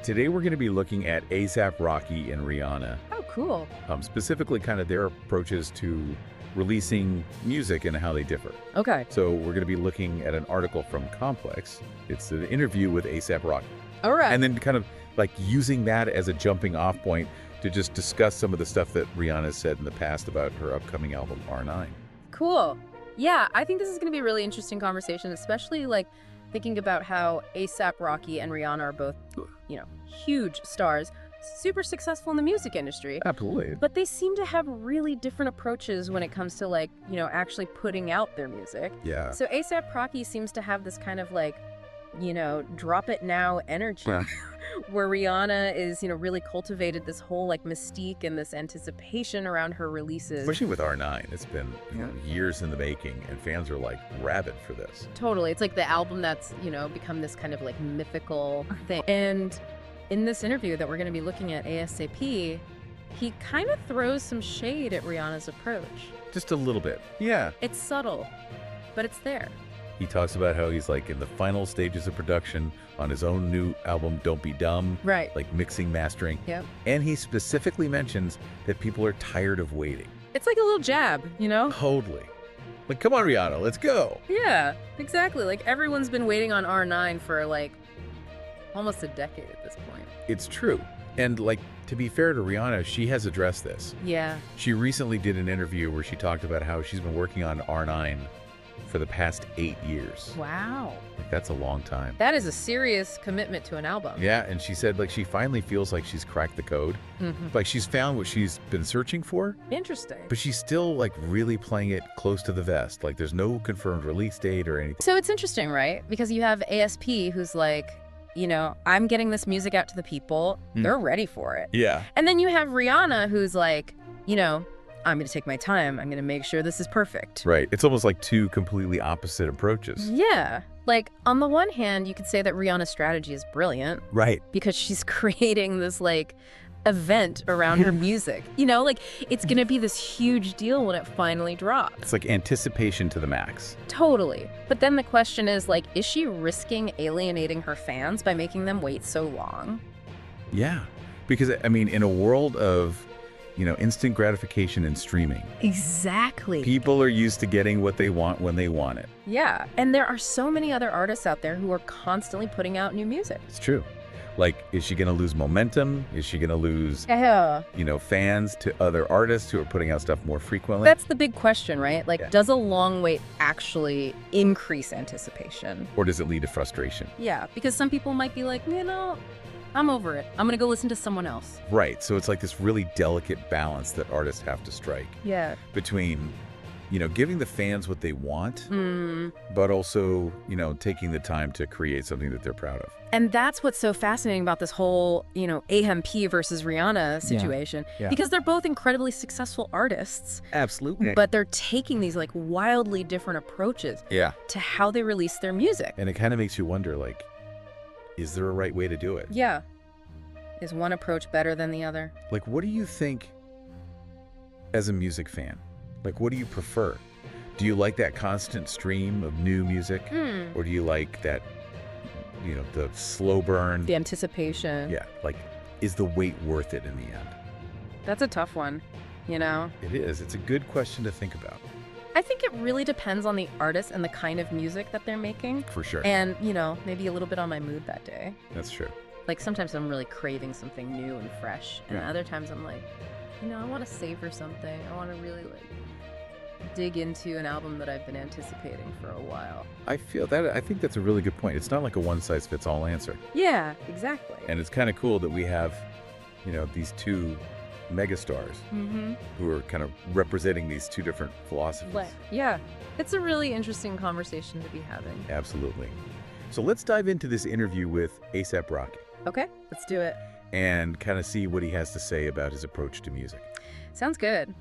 Today we're going to be looking at A$AP Rocky and Rihanna, Oh, cool. specifically kind of their approaches to releasing music and how they differ. Okay. So we're going to be looking at an article from Complex. It's an interview with A$AP Rocky. All right. And then kind of like using that as a jumping off point to just discuss some of the stuff that Rihanna said in the past about her upcoming album R9. Cool. Yeah, I think this is going to be a really interesting conversation, especially like thinking about how A$AP Rocky and Rihanna are both, huge stars, super successful in the music industry. Absolutely. But they seem to have really different approaches when it comes to actually putting out their music. Yeah. So A$AP Rocky seems to have this kind of drop it now energy. Where Rihanna is, really cultivated this whole mystique and this anticipation around her releases. Especially with R9. It's been years in the making, and fans are rabid for this. Totally. It's like the album that's, become this kind of mythical thing. And in this interview that we're going to be looking at ASAP, he kind of throws some shade at Rihanna's approach. Just a little bit. Yeah. It's subtle, but it's there. He talks about how he's in the final stages of production on his own new album, Don't Be Dumb. Right. Mixing, mastering. Yep. And he specifically mentions that people are tired of waiting. It's like a little jab, Totally. Come on, Rihanna, let's go. Yeah, exactly. Everyone's been waiting on R9 for almost a decade at this point. It's true. And to be fair to Rihanna, she has addressed this. Yeah. She recently did an interview where she talked about how she's been working on R9 for the past 8 years. Wow. That's a long time. That is a serious commitment to an album. Yeah, and she said she finally feels like she's cracked the code. Mm-hmm. She's found what she's been searching for. Interesting. But she's still really playing it close to the vest. There's no confirmed release date or anything. So it's interesting, right? Because you have ASP who's I'm getting this music out to the people. They're ready for it. Yeah. And then you have Rihanna who's I'm going to take my time. I'm going to make sure this is perfect. Right. It's almost like two completely opposite approaches. Yeah. On the one hand, you could say that Rihanna's strategy is brilliant. Right. Because she's creating this event around her music. It's going to be this huge deal when it finally drops. It's anticipation to the max. Totally. But then the question is she risking alienating her fans by making them wait so long? Yeah. Because, in a world of instant gratification and streaming. Exactly. People are used to getting what they want when they want it. Yeah. And there are so many other artists out there who are constantly putting out new music. It's true. Is she going to lose momentum? Is she going to lose, fans to other artists who are putting out stuff more frequently? That's the big question, right? Does a long wait actually increase anticipation? Or does it lead to frustration? Yeah, because some people might be I'm over it. I'm going to go listen to someone else. Right. So it's this really delicate balance that artists have to strike. Yeah. Between, giving the fans what they want, but also, taking the time to create something that they're proud of. And that's what's so fascinating about this whole, AMP versus Rihanna situation. Yeah. Because they're both incredibly successful artists. Absolutely. But they're taking these wildly different approaches to how they release their music. And it kind of makes you wonder, is there a right way to do it? Yeah. Is one approach better than the other? What do you think as a music fan? What do you prefer? Do you like that constant stream of new music? Or do you like that, the slow burn? The anticipation. Yeah. Is the wait worth it in the end? That's a tough one, It is. It's a good question to think about. I think it really depends on the artist and the kind of music that they're making. For sure. And, maybe a little bit on my mood that day. That's true. Sometimes I'm really craving something new and fresh. And other times I'm I want to savor something. I want to really, dig into an album that I've been anticipating for a while. I think that's a really good point. It's not a one-size-fits-all answer. Yeah, exactly. And it's kind of cool that we have, these two megastars who are kind of representing these two different philosophies. Yeah, it's a really interesting conversation to be having. Absolutely. So let's dive into this interview with A$AP Rocky. Okay, let's do it. And kind of see what he has to say about his approach to music. Sounds good.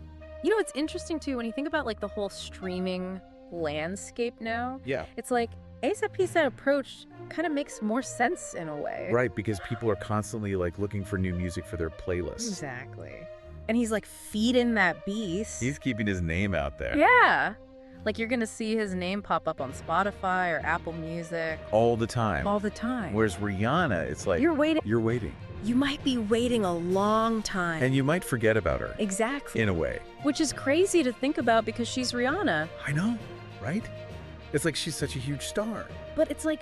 It's interesting too when you think about the whole streaming landscape now. Yeah. It's A$AP's approach kind of makes more sense in a way. Right, because people are constantly looking for new music for their playlists. Exactly. And he's feeding that beast. He's keeping his name out there. Yeah. Like, you're gonna see his name pop up on Spotify or Apple Music All the time. all the time. Whereas Rihanna, it's like, You're waiting. you're waiting. You might be waiting a long time. And you might forget about her, Exactly. in a way. Which is crazy to think about because she's Rihanna. I know, right? It's like she's such a huge star. But it's like,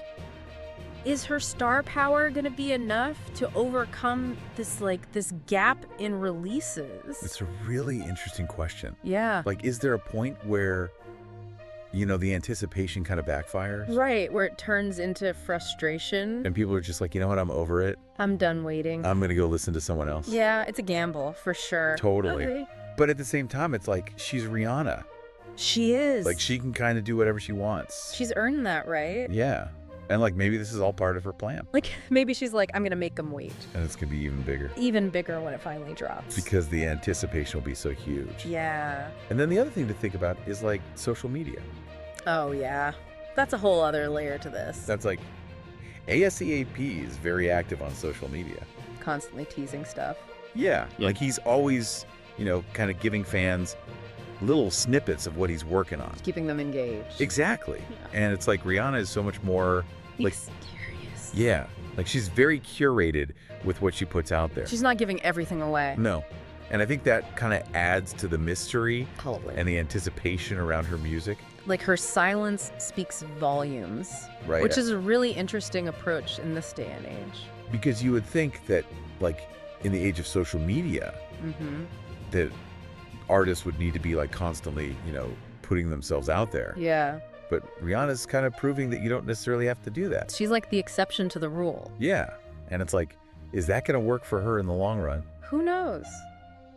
is her star power gonna be enough to overcome this gap in releases? It's a really interesting question. Yeah. Like, is there a point where, the anticipation kind of backfires? Right, where it turns into frustration. And people are just like, you know what, I'm over it. I'm done waiting. I'm going to go listen to someone else. Yeah, it's a gamble, for sure. Totally. Okay. But at the same time, it's like, she's Rihanna. She is. Like, she can kind of do whatever she wants. She's earned that, right? Yeah. And like, maybe this is all part of her plan. Like, maybe she's like, I'm gonna make them wait. And it's going to be even bigger. Even bigger when it finally drops. Because the anticipation will be so huge. Yeah. And then the other thing to think about is like social media. Oh, yeah. That's a whole other layer to this. That's like, ASAP is very active on social media. Constantly teasing stuff. Yeah. Like, he's always, kind of giving fans little snippets of what he's working on. Keeping them engaged. Exactly. Yeah. And it's like Rihanna is so much more like, Mysterious. yeah, like she's very curated with what she puts out there. She's not giving everything away. No. And I think that kind of adds to the mystery Totally. and the anticipation around her music. Like, her silence speaks volumes. Right. Which is a really interesting approach in this day and age. Because you would think that, like, in the age of social media, Mm-hmm. that artists would need to be like constantly, putting themselves out there. Yeah. But Rihanna's kind of proving that you don't necessarily have to do that. She's like the exception to the rule. Yeah. And it's like, is that going to work for her in the long run? Who knows?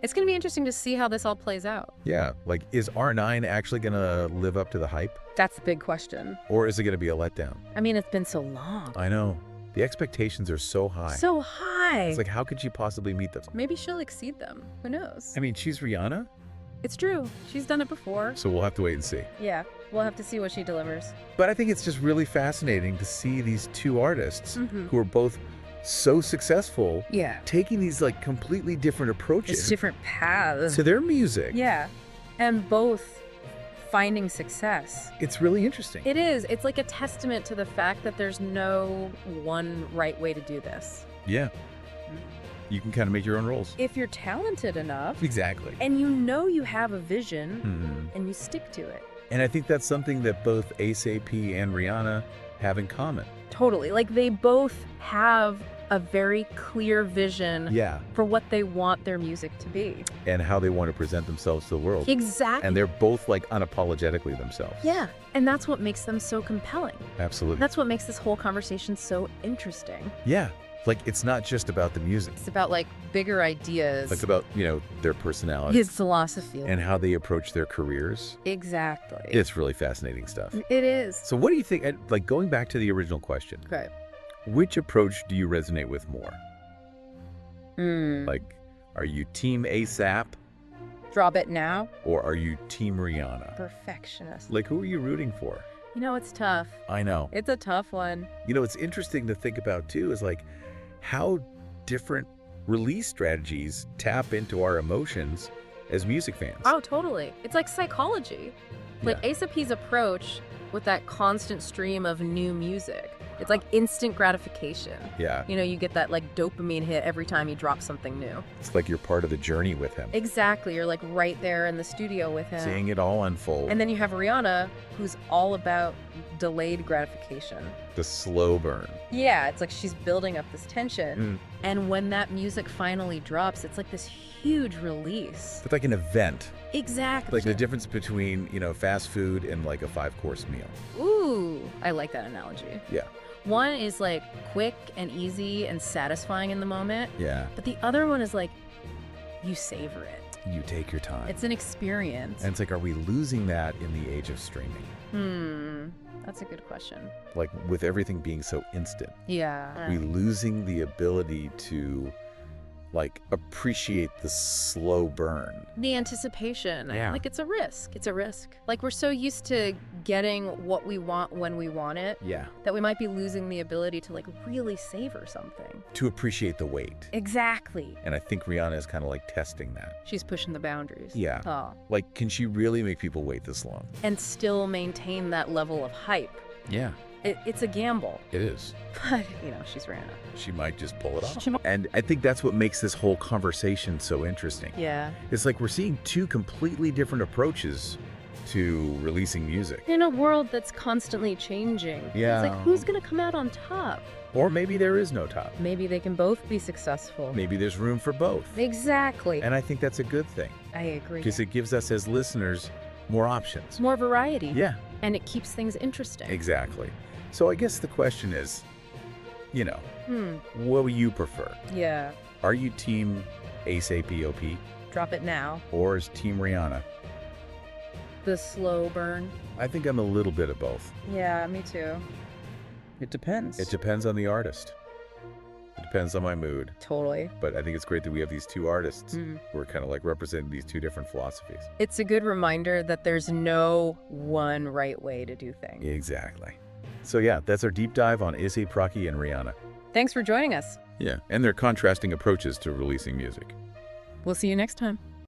It's going to be interesting to see how this all plays out. Yeah. Like, is R9 actually going to live up to the hype? That's the big question. Or is it going to be a letdown? I mean, it's been so long. I know. The expectations are so high. So high. It's like, how could you possibly meet them? Maybe she'll exceed them. Who knows? I mean, she's Rihanna, It's true. She's done it before. so we'll have to wait and see. Yeah. We'll have to see what she delivers. But I think it's just really fascinating to see these two artists Mhm. who are both so successful Yeah. taking these like completely different approaches It's different paths. to their music. Yeah. And both finding success. It's really interesting. It is. It's like a testament to the fact that there's no one right way to do this. Yeah. You can kind of make your own roles. If you're talented enough Exactly. and you have a vision Mhm. and you stick to it. And I think that's something that both ASAP and Rihanna have in common. Totally. Like, they both have a very clear vision Yeah. for what they want their music to be. And how they want to present themselves to the world. Exactly. And they're both like unapologetically themselves. Yeah. And that's what makes them so compelling. Absolutely. That's what makes this whole conversation so interesting. Yeah. Like, it's not just about the music. It's about like bigger ideas. It's about, their personality his philosophy. and how they approach their careers. Exactly. It's really fascinating stuff. It is. So what do you think, like going back to the original question, Okay. which approach do you resonate with more? Hmm. Like, are you team ASAP Drop it now. or are you team Rihanna? Perfectionist. Like, who are you rooting for? It's tough. I know. It's a tough one. It's interesting to think about too, is like how different release strategies tap into our emotions as music fans. Oh, totally. It's like psychology. Like, Yeah. ASAP's approach with that constant stream of new music. It's like instant gratification. Yeah. You get that like dopamine hit every time he drops something new. It's like you're part of the journey with him, Exactly. You're like right there in the studio with him. seeing it all unfold. And then you have Rihanna, who's all about delayed gratification. The slow burn. Yeah, it's like she's building up this tension. Mm. And when that music finally drops, it's like this huge release. It's like an event. Exactly. Like the difference between, fast food and like a 5-course meal. Ooh, I like that analogy. Yeah. One is like quick and easy and satisfying in the moment, Yeah. but the other one is like you savor it. You take your time. It's an experience. And it's like, are we losing that in the age of streaming? That's a good question. Like with everything being so instant, Yeah. we losing the ability to like appreciate the slow burn. The anticipation. Yeah. Like, it's a risk. It's a risk. Like, we're so used to getting what we want when we want it Yeah. that we might be losing the ability to, like, really savor something. To appreciate the wait. Exactly. And I think Rihanna is kind of like testing that. She's pushing the boundaries. Yeah. Oh. Like, can she really make people wait this long? And still maintain that level of hype. Yeah, It's a gamble. it is. But, she's Rihanna. She might just pull it off. She might- And I think that's what makes this whole conversation so interesting. Yeah. It's like we're seeing two completely different approaches to releasing music. In a world that's constantly changing. Yeah. It's like, who's going to come out on top? Or maybe there is no top. Maybe they can both be successful. Maybe there's room for both. Exactly. And I think that's a good thing I agree. because it gives us as listeners more options. More variety. Yeah, And it keeps things interesting. exactly. So I guess the question is, what will you prefer? Yeah. Are you team ASAP Drop it now. or is team Rihanna? The slow burn. I think I'm a little bit of both. Yeah, me too. It depends. It depends on the artist. It depends on my mood. Totally. But I think it's great that we have these two artists Mm. who are kind of like representing these two different philosophies. It's a good reminder that there's no one right way to do things. Exactly. So yeah, that's our deep dive on A$AP Rocky and Rihanna. Thanks for joining us. Yeah, and their contrasting approaches to releasing music. We'll see you next time.